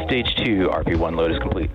Stage 2 RP1 load is complete.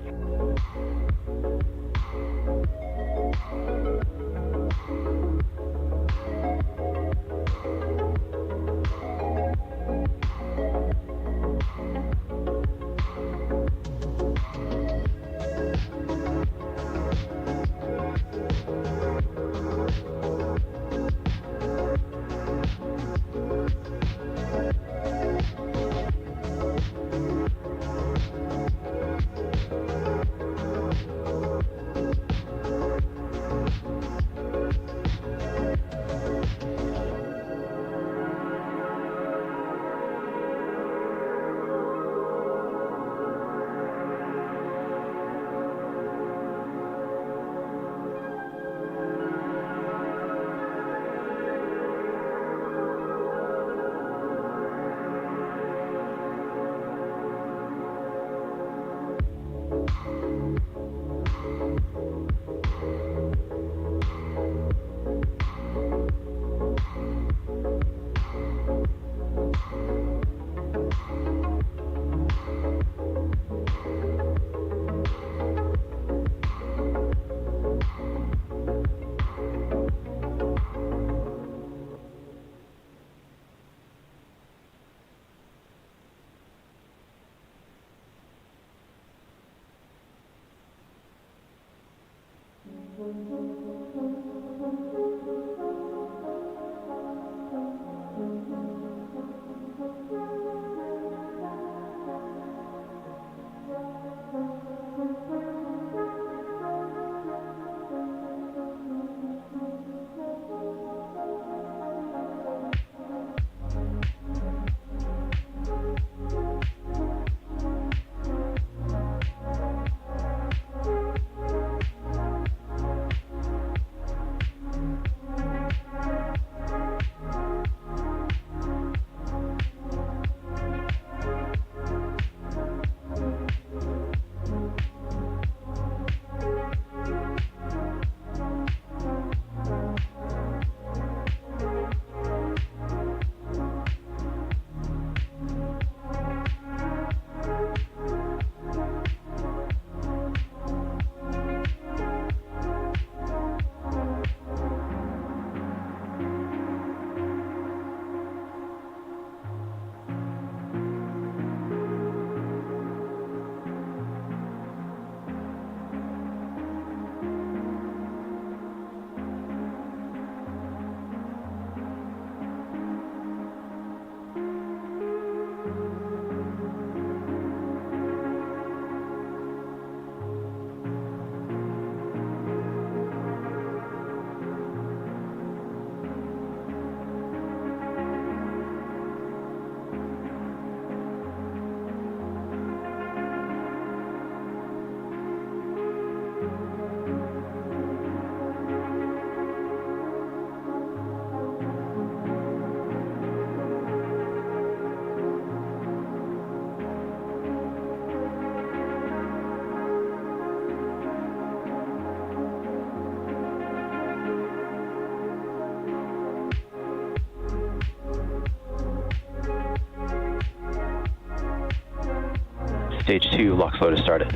Stage 2 LOX load is started.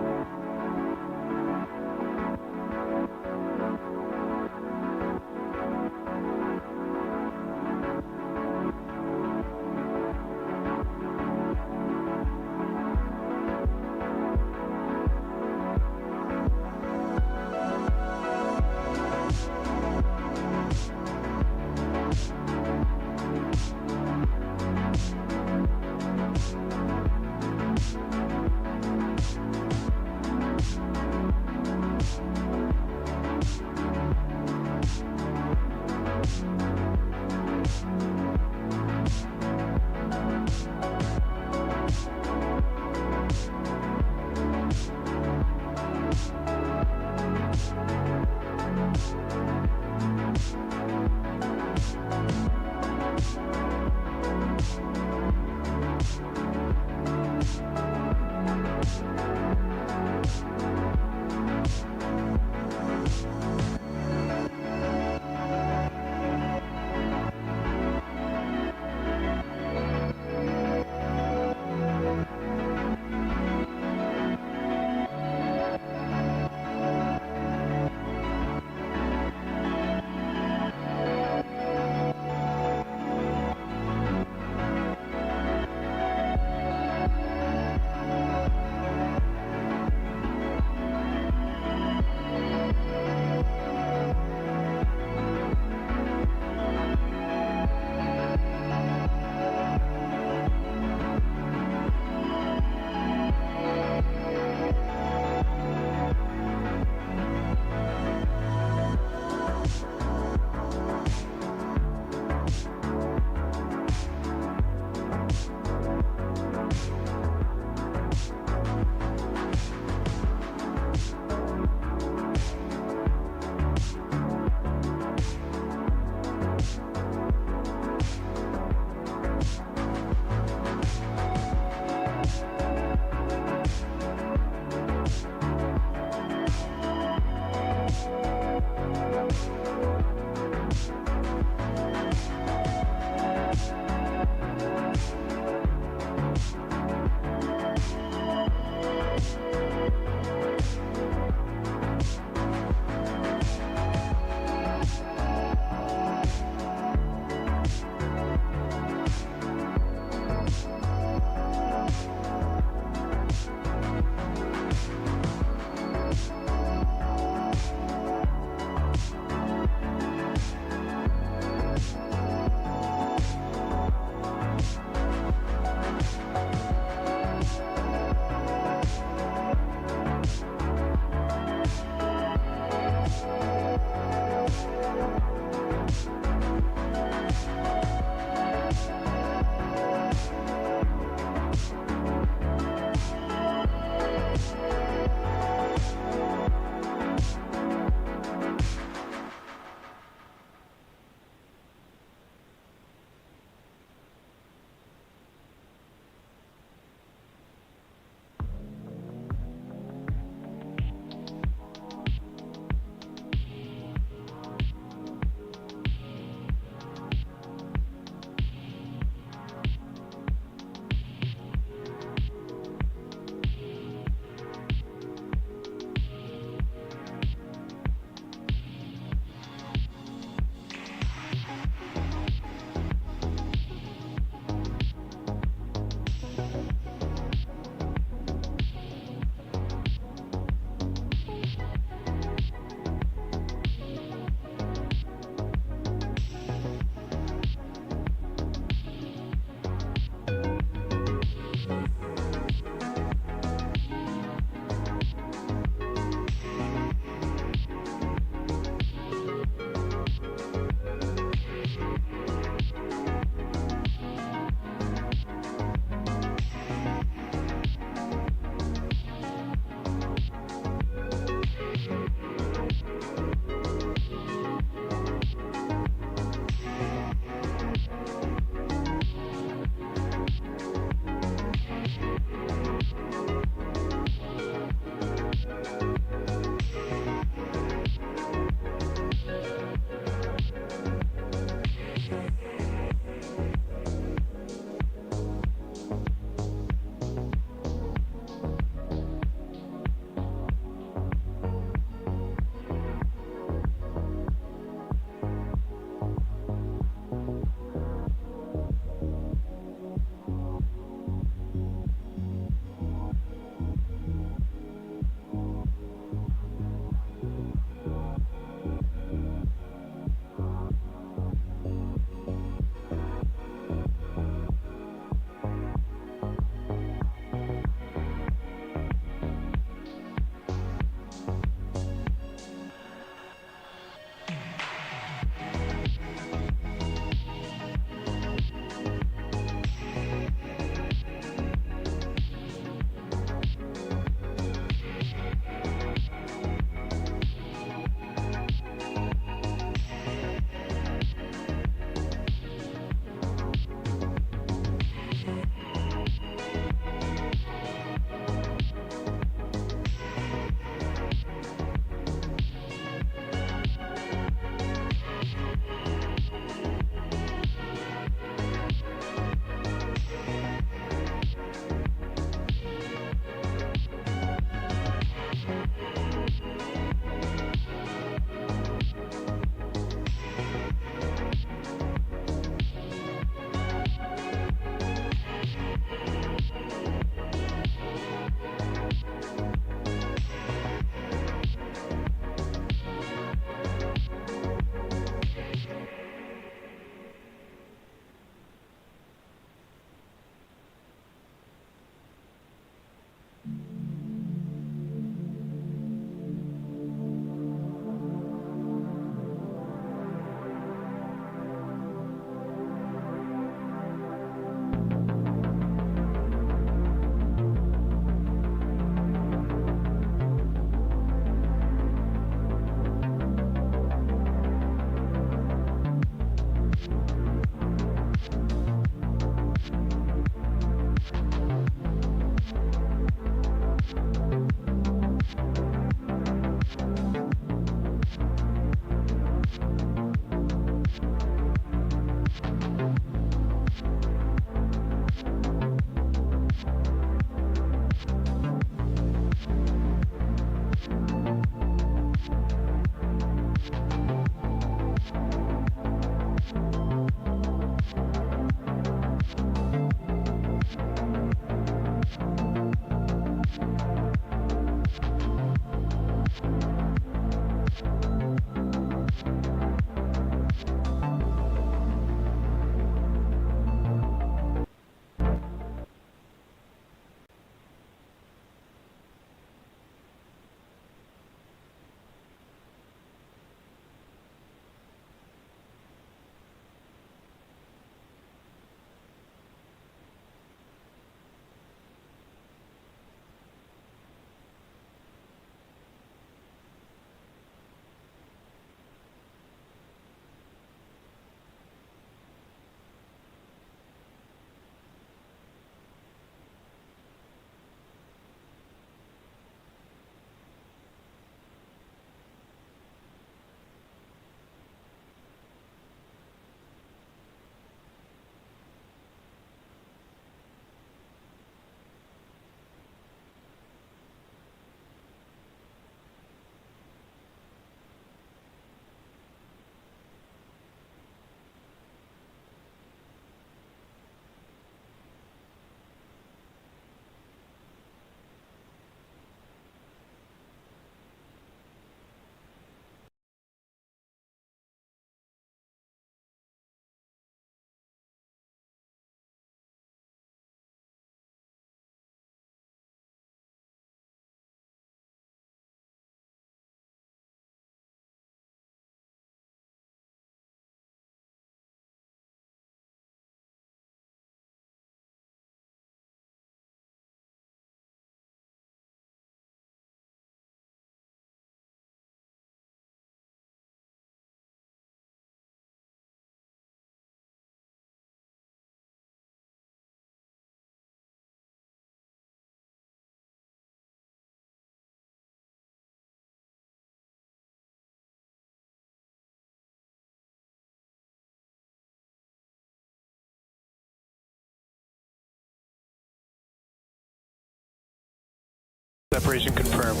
Separation confirmed.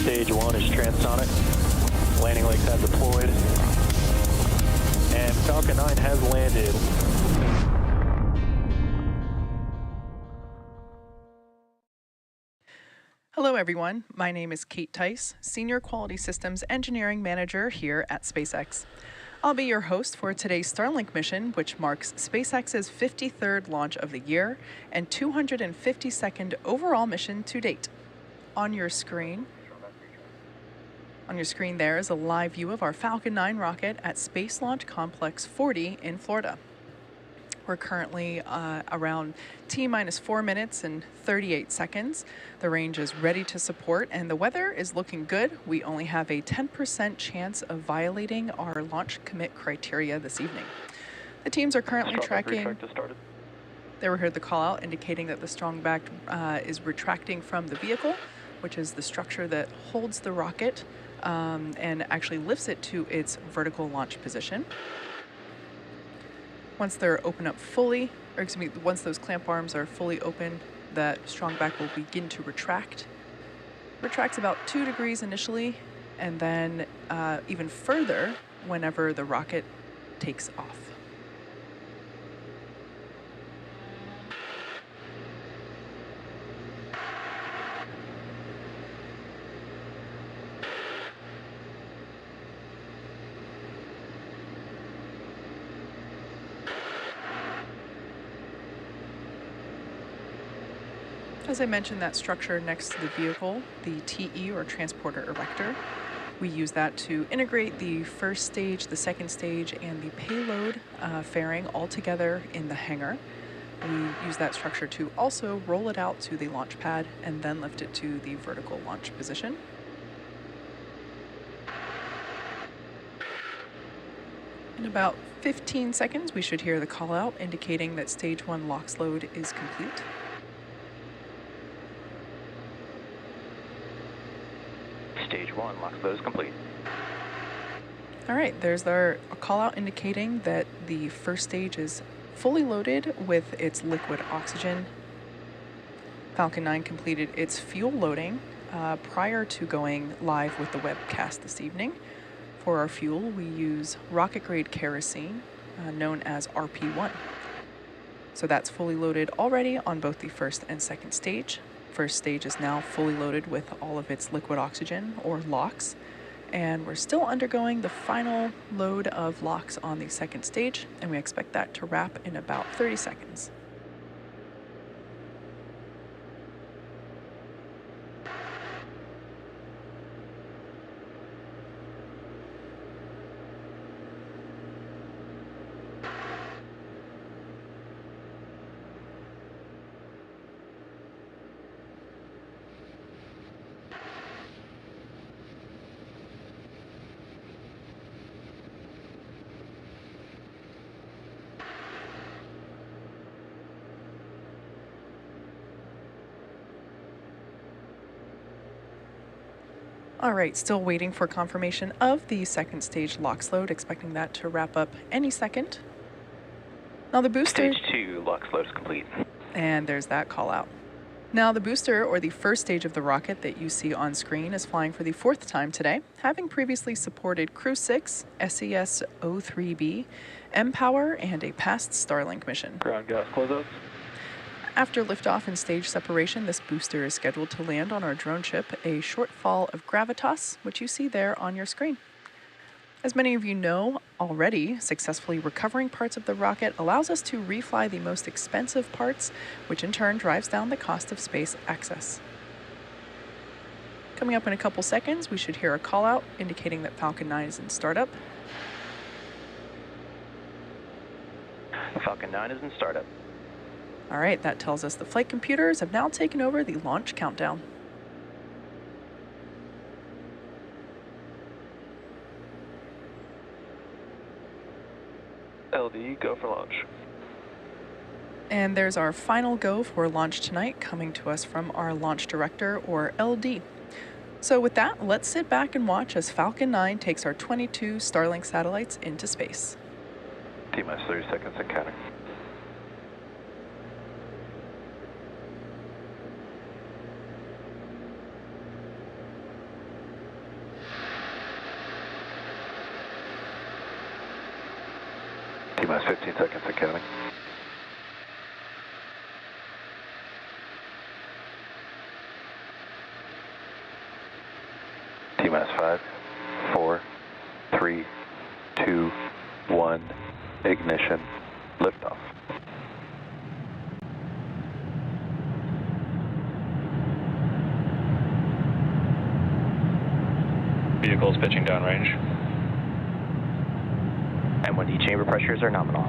Stage 1 is transonic. Landing legs have deployed. And Falcon 9 has landed. Hello everyone, my name is Kate Tice, Senior Quality Systems Engineering Manager here at SpaceX. I'll be your host for today's Starlink mission, which marks SpaceX's 53rd launch of the year and 252nd overall mission to date. On your screen there is a live view of our Falcon 9 rocket at Space Launch Complex 40 in Florida. We're currently around T-minus 4 minutes and 38 seconds. The range is ready to support and the weather is looking good. We only have a 10% chance of violating our launch commit criteria this evening. The teams are currently tracking. They were heard the call out indicating that the strong back is retracting from the vehicle, which is the structure that holds the rocket and actually lifts it to its vertical launch position. Once they're open up fully, or excuse me, once those clamp arms are fully open, that strong back will begin to retract. Retracts about 2 degrees initially, and then even further whenever the rocket takes off. As I mentioned, that structure next to the vehicle, the TE or transporter erector, we use that to integrate the first stage, the second stage, and the payload fairing all together in the hangar. We use that structure to also roll it out to the launch pad and then lift it to the vertical launch position. In about 15 seconds, we should hear the call out indicating that stage 1 LOX load is complete. Stage 1 LOX load is complete. All right, there's our call out indicating that the first stage is fully loaded with its liquid oxygen. Falcon 9 completed its fuel loading prior to going live with the webcast this evening. For our fuel, we use rocket-grade kerosene, known as RP1. So that's fully loaded already on both the first and second stage. First stage is now fully loaded with all of its liquid oxygen, or LOX, and we're still undergoing the final load of LOX on the second stage, and we expect that to wrap in about 30 seconds. All right, still waiting for confirmation of the second stage LOX load, expecting that to wrap up any second. Now the booster... Stage 2 LOX load is complete. And there's that call out. Now the booster, or the first stage of the rocket that you see on screen, is flying for the 4th time today, having previously supported Crew 6, SES O3b, mPOWER, and a past Starlink mission. Ground gas closeouts. After liftoff and stage separation, this booster is scheduled to land on our drone ship, A Shortfall of Gravitas, which you see there on your screen. As many of you know already, successfully recovering parts of the rocket allows us to refly the most expensive parts, which in turn drives down the cost of space access. Coming up in a couple seconds, we should hear a call out indicating that Falcon 9 is in startup. Falcon 9 is in startup. All right, that tells us the flight computers have now taken over the launch countdown. LD, go for launch. And there's our final go for launch tonight, coming to us from our launch director, or LD. So with that, let's sit back and watch as Falcon 9 takes our 22 Starlink satellites into space. T-minus 30 seconds and counting. T-minus 15 seconds and counting. T-minus 5, 4, 3, 2, 1, ignition, liftoff. Vehicles pitching downrange. M1D chamber pressures are nominal.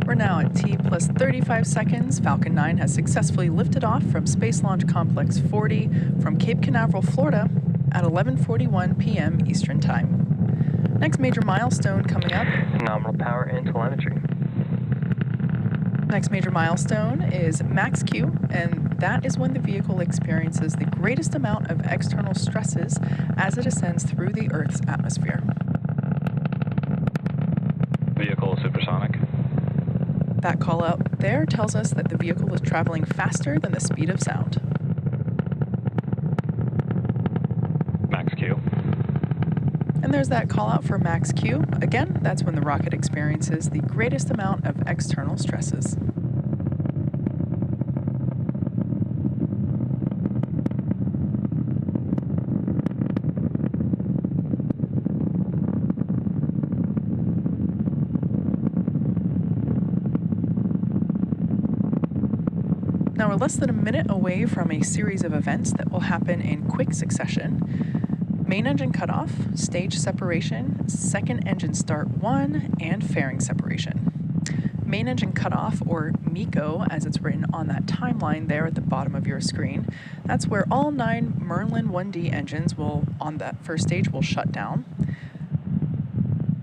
We're now at T plus 35 seconds. Falcon 9 has successfully lifted off from Space Launch Complex 40 from Cape Canaveral, Florida at 11:41 p.m. Eastern Time. Next major milestone coming up. Nominal power and telemetry. Next major milestone is max Q, and that is when the vehicle experiences the greatest amount of external stresses as it ascends through the Earth's atmosphere. Vehicle supersonic. That call out there tells us that the vehicle is traveling faster than the speed of sound. Max Q. And there's that call out for max Q. Again, that's when the rocket experiences the greatest amount of external stresses. Now we're less than a minute away from a series of events that will happen in quick succession. Main engine cutoff, stage separation, second engine start 1, and fairing separation. Main engine cutoff, or MECO, as it's written on that timeline there at the bottom of your screen, that's where all 9 Merlin 1D engines on that first stage will shut down.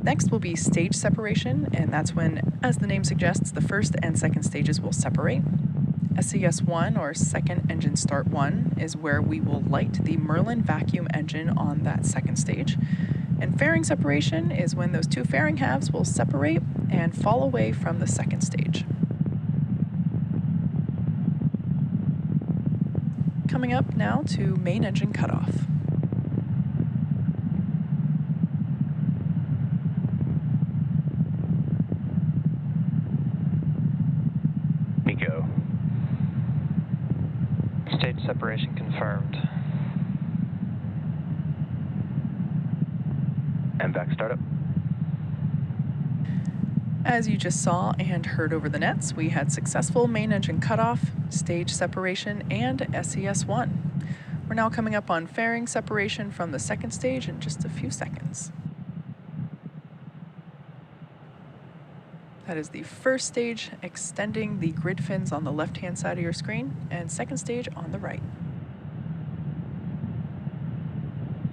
Next will be stage separation, and that's when, as the name suggests, the first and second stages will separate. SES1, or second engine start 1, is where we will light the Merlin vacuum engine on that second stage. And fairing separation is when those 2 fairing halves will separate and fall away from the second stage. Coming up now to main engine cutoff. MECO. Stage separation confirmed. MVAC startup. As you just saw and heard over the nets, we had successful main engine cutoff, stage separation, and SES1. We're now coming up on fairing separation from the second stage in just a few seconds. That is the first stage, extending the grid fins on the left-hand side of your screen, and second stage on the right.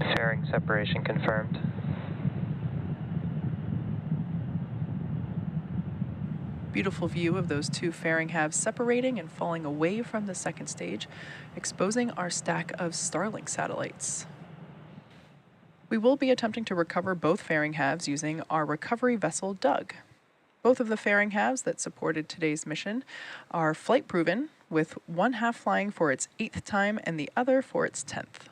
Fairing separation confirmed. Beautiful view of those 2 fairing halves separating and falling away from the second stage, exposing our stack of Starlink satellites. We will be attempting to recover both fairing halves using our recovery vessel, Doug. Both of the fairing halves that supported today's mission are flight proven, with one half flying for its 8th time and the other for its 10th.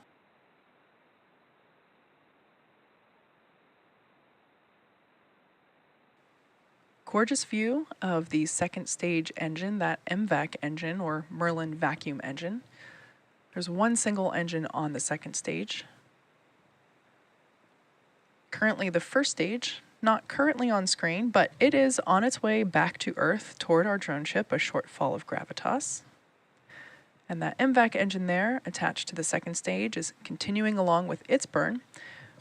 Gorgeous view of the second stage engine, that MVAC engine, or Merlin vacuum engine. There's one single engine on the second stage. Currently the first stage, not currently on screen, but it is on its way back to Earth toward our drone ship, A Shortfall of Gravitas. And that MVAC engine there, attached to the second stage, is continuing along with its burn,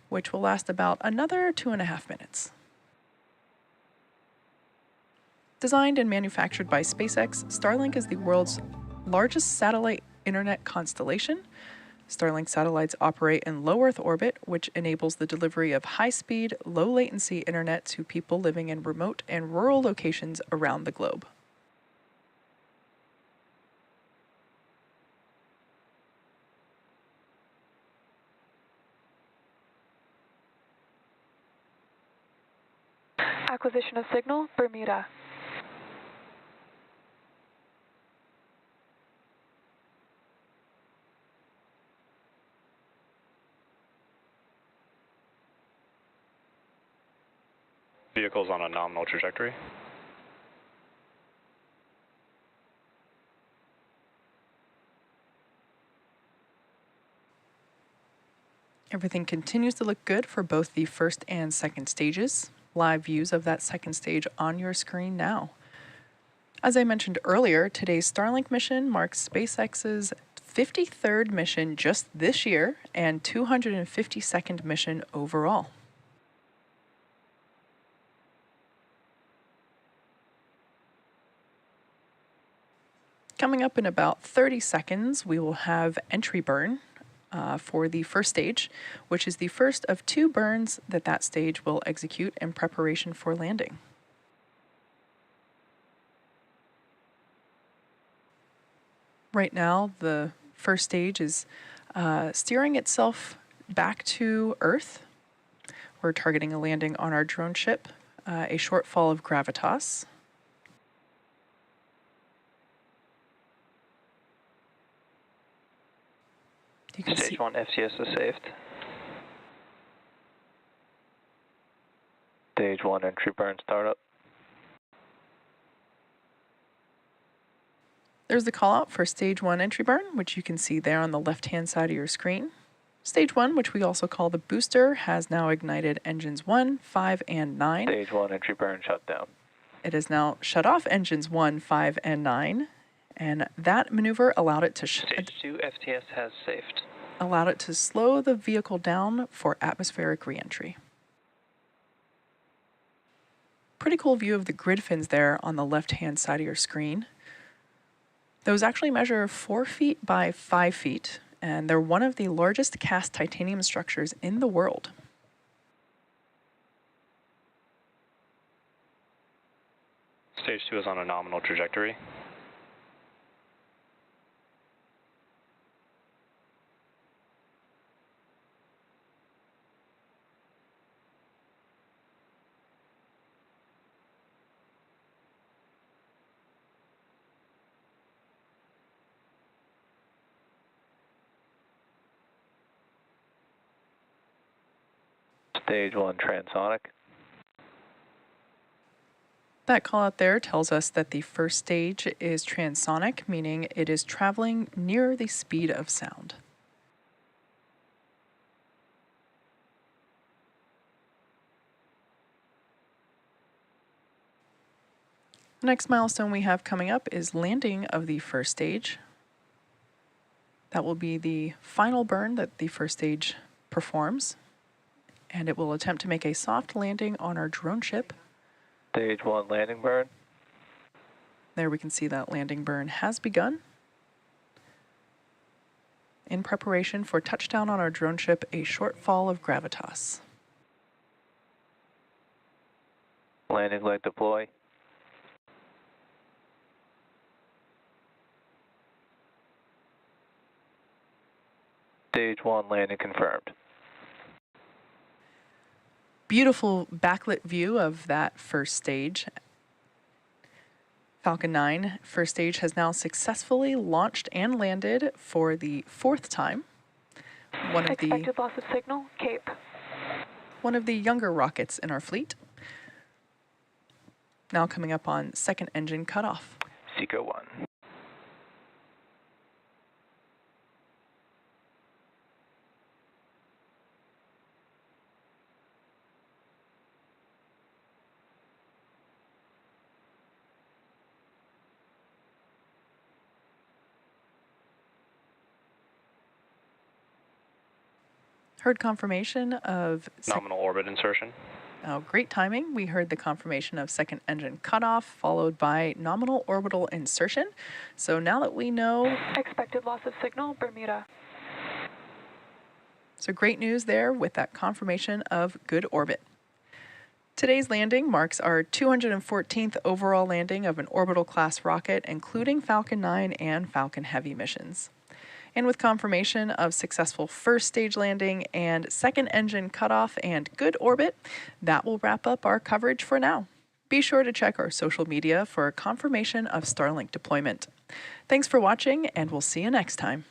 which will last about another 2.5 minutes. Designed and manufactured by SpaceX, Starlink is the world's largest satellite internet constellation. Starlink satellites operate in low Earth orbit, which enables the delivery of high-speed, low-latency internet to people living in remote and rural locations around the globe. Acquisition of signal, Bermuda. Vehicle's on a nominal trajectory. Everything continues to look good for both the first and second stages. Live views of that second stage on your screen now. As I mentioned earlier, today's Starlink mission marks SpaceX's 53rd mission just this year and 252nd mission overall. Coming up in about 30 seconds, we will have entry burn for the first stage, which is the first of 2 burns that stage will execute in preparation for landing. Right now, the first stage is steering itself back to Earth. We're targeting a landing on our drone ship, A Shortfall of Gravitas. You can Stage see 1 FCS is saved. Stage 1 entry burn startup. there's the call out for stage 1 entry burn, which you can see there on the left-hand side of your screen. Stage 1, which we also call the booster, has now ignited engines 1, 5, and 9. Stage 1 entry burn shut down. It has now shut off engines 1, 5, and 9, and that maneuver allowed it to Stage 2 FTS has saved. allowed it to slow the vehicle down for atmospheric reentry. Pretty cool view of the grid fins there on the left-hand side of your screen. Those actually measure 4 feet by 5 feet, and they're one of the largest cast titanium structures in the world. Stage 2 is on a nominal trajectory. Stage 1 transonic. That call out there tells us that the first stage is transonic, meaning it is traveling near the speed of sound. The next milestone we have coming up is landing of the first stage. That will be the final burn that the first stage performs, and it will attempt to make a soft landing on our drone ship. Stage 1 landing burn. There we can see that landing burn has begun. In preparation for touchdown on our drone ship, A Shortfall of Gravitas. Landing leg deploy. Stage 1 landing confirmed. Beautiful backlit view of that first stage. Falcon 9 first stage has now successfully launched and landed for the 4th time. Expected loss of signal, Cape. One of the younger rockets in our fleet. Now coming up on second engine cutoff. SECO 1. Heard confirmation of... Nominal orbit insertion. Oh, great timing. We heard the confirmation of second engine cutoff, followed by nominal orbital insertion. So now that we know... Expected loss of signal, Bermuda. So great news there with that confirmation of good orbit. Today's landing marks our 214th overall landing of an orbital class rocket, including Falcon 9 and Falcon Heavy missions. And with confirmation of successful first stage landing and second engine cutoff and good orbit, that will wrap up our coverage for now. Be sure to check our social media for confirmation of Starlink deployment. Thanks for watching, and we'll see you next time.